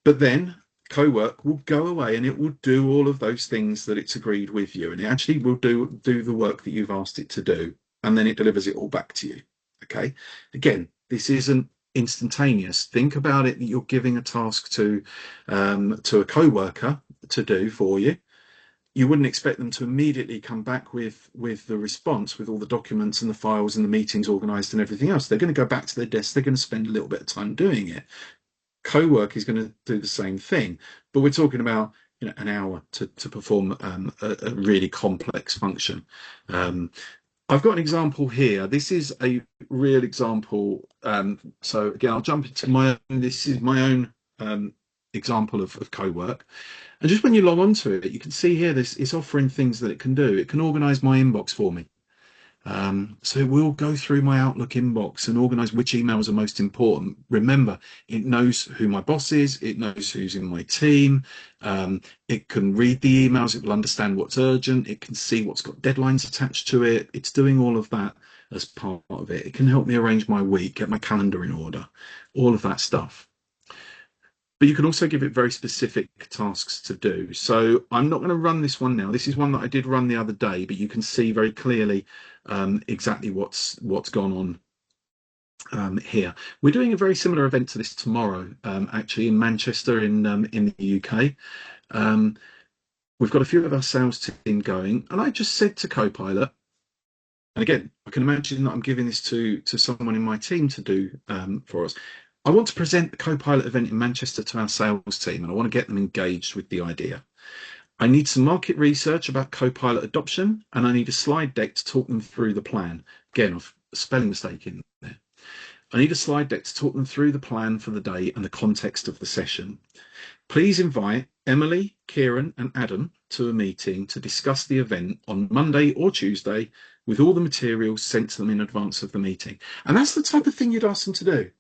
But then co-work will go away and it will do all of those things that it's agreed with you, and it actually will do the work that you've asked it to do, and then it delivers it all back to you. Okay, again, this isn't instantaneous. Think about it that you're giving a task to a co-worker to do for you. You wouldn't expect them to immediately come back with the response, with all the documents and the files and the meetings organized and everything else. They're going to go back to their desk. They're going to spend a little bit of time doing it. Co-work is going to do the same thing, but we're talking about an hour to perform a really complex function. I've got an example here. This is a real example. So again, I'll jump into this is my own example of co-work. And just when you log on to it, you can see here it's offering things that it can do. It can organize my inbox for me. So it will go through my Outlook inbox and organize which emails are most important. Remember, it knows who my boss is, it knows who's in my team, it can read the emails, it will understand what's urgent, it can see what's got deadlines attached to it. It's doing all of that as part of it. It can help me arrange my week, get my calendar in order, all of that stuff. But you can also give it very specific tasks to do. So I'm not going to run this one now. This is one that I did run the other day, but you can see very clearly exactly what's gone on here. We're doing a very similar event to this tomorrow, actually in Manchester in the UK. We've got a few of our sales team going, and I just said to Copilot, and again, I can imagine that I'm giving this to someone in my team to do for us. I want to present the Copilot event in Manchester to our sales team, and I want to get them engaged with the idea. I need some market research about Copilot adoption, and I need a slide deck to talk them through the plan. Again, I've a spelling mistake in there. I need a slide deck to talk them through the plan for the day and the context of the session. Please invite Emily, Kieran, and Adam to a meeting to discuss the event on Monday or Tuesday with all the materials sent to them in advance of the meeting. And that's the type of thing you'd ask them to do.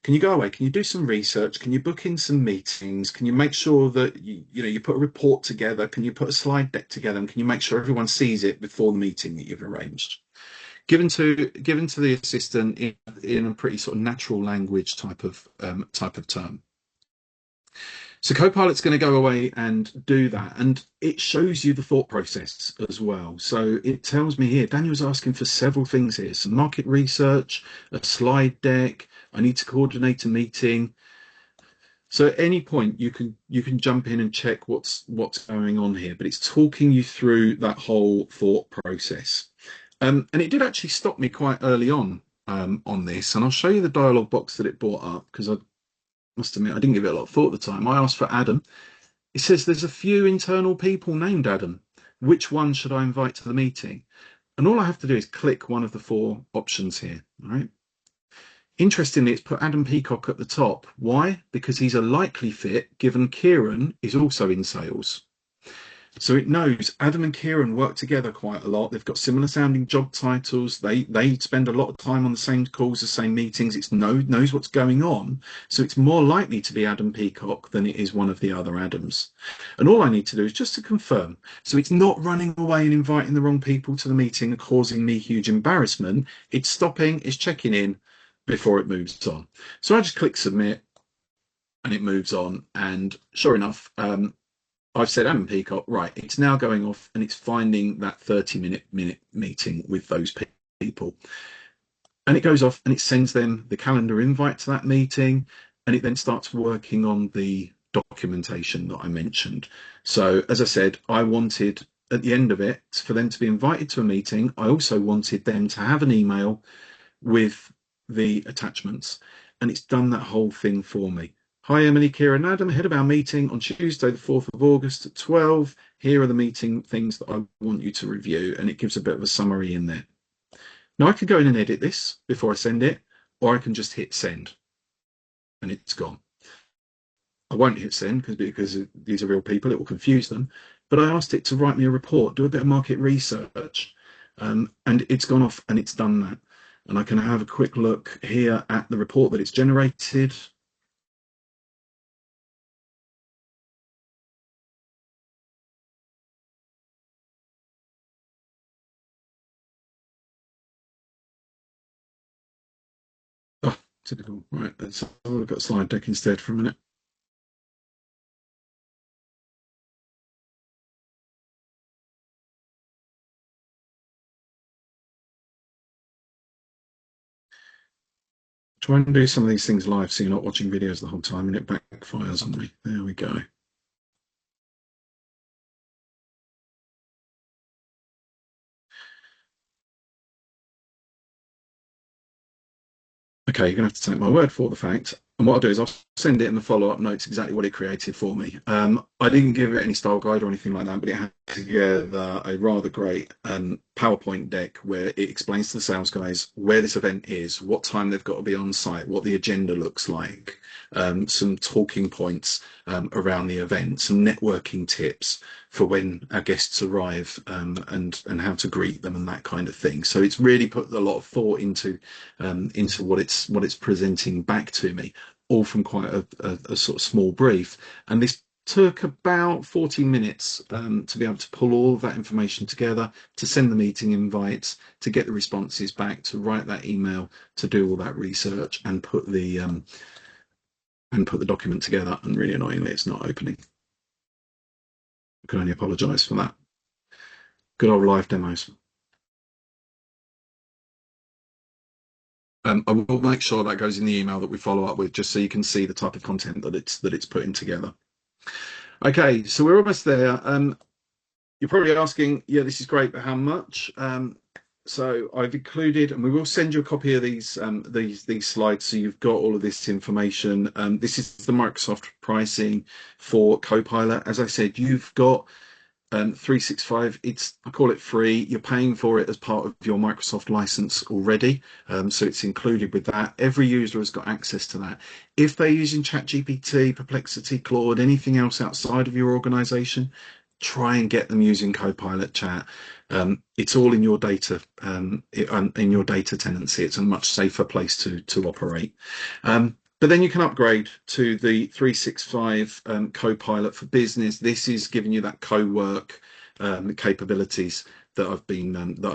Can you go away? Can you do some research? Can you book in some meetings? Can you make sure that you put a report together? Can you put a slide deck together? And can you make sure everyone sees it before the meeting that you've arranged? Given to the assistant in a pretty sort of natural language type of term. So Copilot's going to go away and do that, and it shows you the thought process as well. So it tells me here, Daniel's asking for several things here: some market research, a slide deck. I need to coordinate a meeting. So at any point you can jump in and check what's going on here, but it's talking you through that whole thought process. And it did actually stop me quite early on this, and I'll show you the dialog box that it brought up, because I must admit I didn't give it a lot of thought at the time. I asked for Adam. It says there's a few internal people named Adam. Which one should I invite to the meeting? And all I have to do is click one of the 4 options here. All right. Interestingly, it's put Adam Peacock at the top. Why? Because he's a likely fit, given Kieran is also in sales. So it knows Adam and Kieran work together quite a lot. They've got similar sounding job titles. They spend a lot of time on the same calls, the same meetings. It knows what's going on. So it's more likely to be Adam Peacock than it is one of the other Adams. And all I need to do is just to confirm. So it's not running away and inviting the wrong people to the meeting and causing me huge embarrassment. It's stopping, it's checking in before it moves on. So I just click submit and it moves on. And sure enough, I've said Adam Peacock, right, it's now going off and it's finding that 30-minute meeting with those people. And it goes off and it sends them the calendar invite to that meeting, and it then starts working on the documentation that I mentioned. So as I said, I wanted at the end of it for them to be invited to a meeting. I also wanted them to have an email with the attachments, and it's done that whole thing for me. Hi, Emily, Kieran, Adam, ahead of our meeting on Tuesday, the 4th of August at 12. Here are the meeting things that I want you to review, and it gives a bit of a summary in there. Now, I could go in and edit this before I send it, or I can just hit send, and it's gone. I won't hit send because these are real people, it will confuse them. But I asked it to write me a report, do a bit of market research, and it's gone off and it's done that. And I can have a quick look here at the report that it's generated. Oh, typical. Right, let's have a look at slide deck instead for a minute. Try and do some of these things live so you're not watching videos the whole time and it backfires on me. There we go. Okay, you're going to have to take my word for the fact. And what I'll do is I'll send it in the follow-up notes exactly what it created for me. I didn't give it any style guide or anything like that, but it had together a rather great PowerPoint deck where it explains to the sales guys where this event is, what time they've got to be on site, what the agenda looks like, some talking points around the event, some networking tips for when our guests arrive, and how to greet them and that kind of thing. So it's really put a lot of thought into what it's presenting back to me, all from quite a sort of small brief. And this took about 40 minutes to be able to pull all of that information together, to send the meeting invites, to get the responses back, to write that email, to do all that research, and put the document together. And really annoyingly, it's not opening. I can only apologise for that. Good old live demos. I will make sure that goes in the email that we follow up with, just so you can see the type of content that it's putting together. Okay, so we're almost there. You're probably asking, yeah, this is great, but how much? So I've included, and we will send you a copy of these slides, so you've got all of this information. This is the Microsoft pricing for Copilot. As I said, you've got 365. I call it free. You're paying for it as part of your Microsoft license already, so it's included with that. Every user has got access to that. If they're using ChatGPT, Perplexity, Claude, anything else outside of your organization, try and get them using Copilot Chat. It's all in your data, in your data tenancy. It's a much safer place to operate. But then you can upgrade to the 365 Copilot for Business. This is giving you that co-work capabilities that I've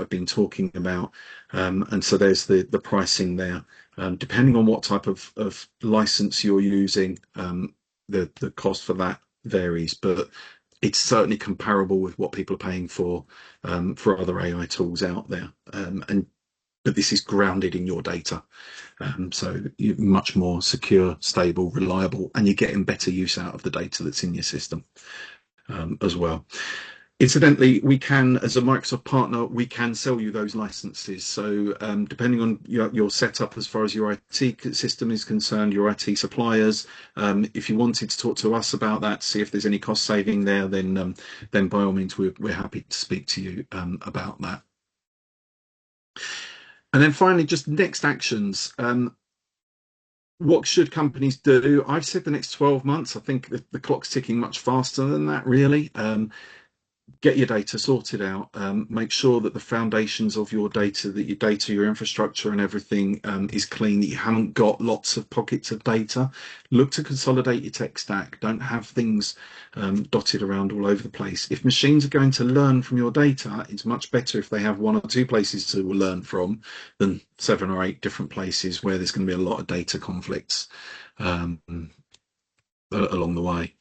been talking about. And so there's the pricing there. Depending on what type of license you're using, the cost for that varies, but it's certainly comparable with what people are paying for other AI tools out there. But this is grounded in your data. So you're much more secure, stable, reliable, and you're getting better use out of the data that's in your system as well. Incidentally, we can, as a Microsoft partner, we can sell you those licenses. So depending on your setup as far as your IT system is concerned, your IT suppliers, if you wanted to talk to us about that, see if there's any cost saving there, then by all means, we're happy to speak to you about that. And then finally, just next actions. What should companies do? I've said the next 12 months. I think the clock's ticking much faster than that, really. get your data sorted out. Make sure that the foundations of your data, your infrastructure and everything is clean, that you haven't got lots of pockets of data. Look to consolidate your tech stack. Don't have things dotted around all over the place. If machines are going to learn from your data, it's much better if they have one or two places to learn from than 7 or 8 different places where there's going to be a lot of data conflicts um, along the way.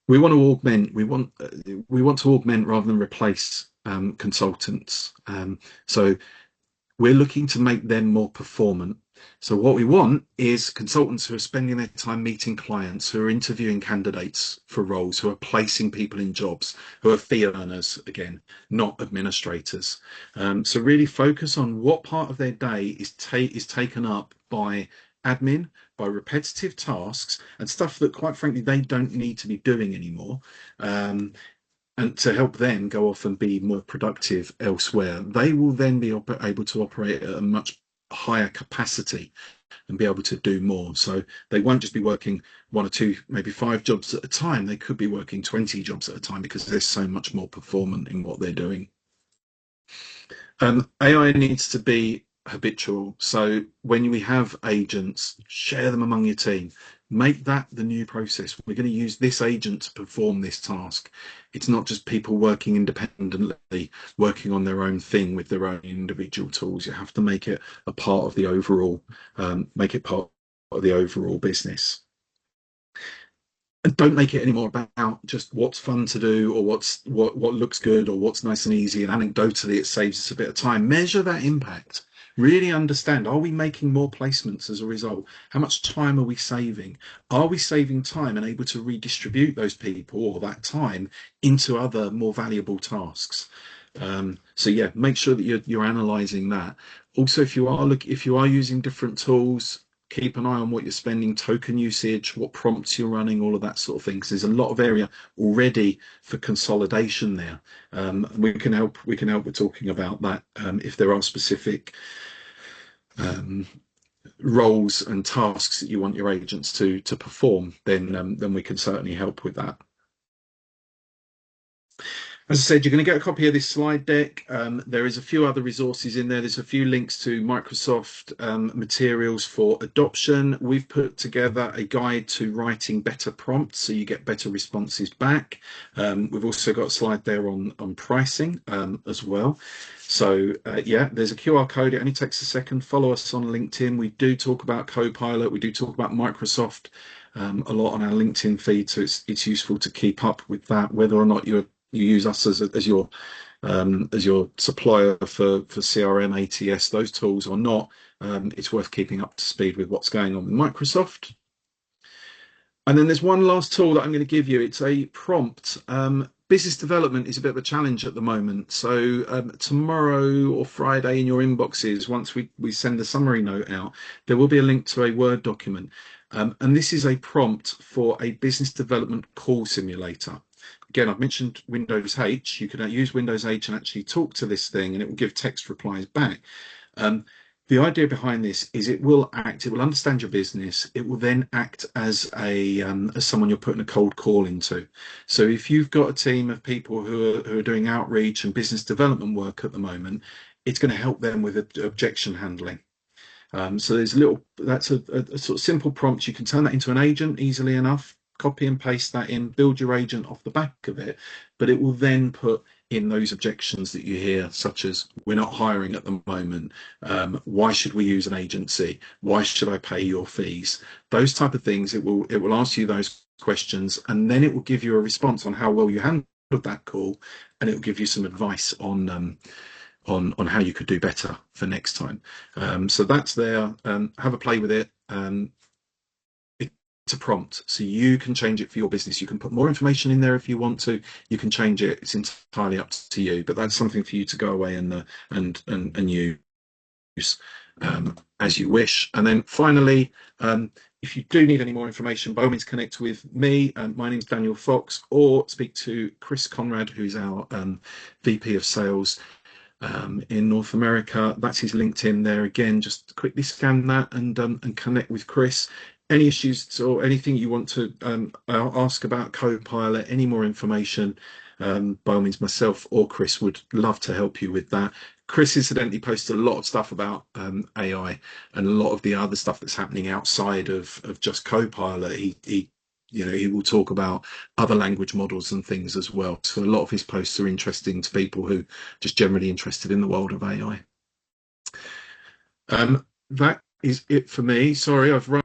We want to augment. We want to augment rather than replace consultants. So we're looking to make them more performant. So what we want is consultants who are spending their time meeting clients, who are interviewing candidates for roles, who are placing people in jobs, who are fee earners again, not administrators. So really focus on what part of their day is taken up by admin, by repetitive tasks and stuff that, quite frankly, they don't need to be doing anymore. Um, and to help them go off and be more productive elsewhere. They will then be able to operate at a much higher capacity and be able to do more. So they won't just be working 1 or 2, maybe 5 jobs at a time. They could be working 20 jobs at a time because they're so much more performant in what they're doing. AI needs to be habitual. So when we have agents, share them among your team. Make that the new process. We're going to use this agent to perform this task. It's not just people working independently, working on their own thing with their own individual tools. You have to make it a part of the overall, make it part of the overall business. And don't make it any more about just what's fun to do or what looks good or what's nice and easy and anecdotally it saves us a bit of time. Measure that impact. Really understand, are we making more placements as a result? How much time are we saving? Are we saving time and able to redistribute those people or that time into other more valuable tasks? So yeah, make sure that you're analyzing that. Also, if you are using different tools, keep an eye on what you're spending, token usage, what prompts you're running, all of that sort of thing. Because there's a lot of area already for consolidation there. We can help. We can help with talking about that if there are specific um, roles and tasks that you want your agents to perform. Then we can certainly help with that. As I said, you're going to get a copy of this slide deck. There is a few other resources in there. There's a few links to Microsoft materials for adoption. We've put together a guide to writing better prompts so you get better responses back. We've also got a slide there on pricing as well. So yeah, there's a QR code. It only takes a second. Follow us on LinkedIn. We do talk about Copilot. We do talk about Microsoft a lot on our LinkedIn feed. So it's useful to keep up with that, whether or not you use us as your supplier for CRM, ATS, those tools or not. It's worth keeping up to speed with what's going on with Microsoft. And then there's one last tool that I'm going to give you. It's a prompt. Business development is a bit of a challenge at the moment. So tomorrow or Friday in your inboxes, once we send the summary note out, there will be a link to a Word document. And this is a prompt for a business development call simulator. Again, I've mentioned Windows H. You can use Windows H and actually talk to this thing and it will give text replies back. The idea behind this is it will understand your business. It will then act as as someone you're putting a cold call into. So if you've got a team of people who are doing outreach and business development work at the moment, it's going to help them with objection handling. So that's a sort of simple prompt. You can turn that into an agent easily enough, copy and paste that in, build your agent off the back of it, but it will then put in those objections that you hear, such as we're not hiring at the moment. Why should we use an agency? Why should I pay your fees? Those type of things. It will ask you those questions, and then it will give you a response on how well you handled that call, and it will give you some advice on how you could do better for next time. So that's there. Have a play with it. It's a prompt, so you can change it for your business. You can put more information in there if you want to. You can change it. It's entirely up to you. But that's something for you to go away and use as you wish. And then finally, if you do need any more information, by all means connect with me. My name's Daniel Fox, or speak to Chris Conrad, who's our VP of Sales in North America. That's his LinkedIn there. Again, just quickly scan that and connect with Chris. Any issues or anything you want to ask about Copilot, any more information, by all means, myself or Chris would love to help you with that. Chris incidentally posted a lot of stuff about AI and a lot of the other stuff that's happening outside of just Copilot. He will talk about other language models and things as well. So a lot of his posts are interesting to people who just generally interested in the world of AI. That is it for me. Sorry, I've run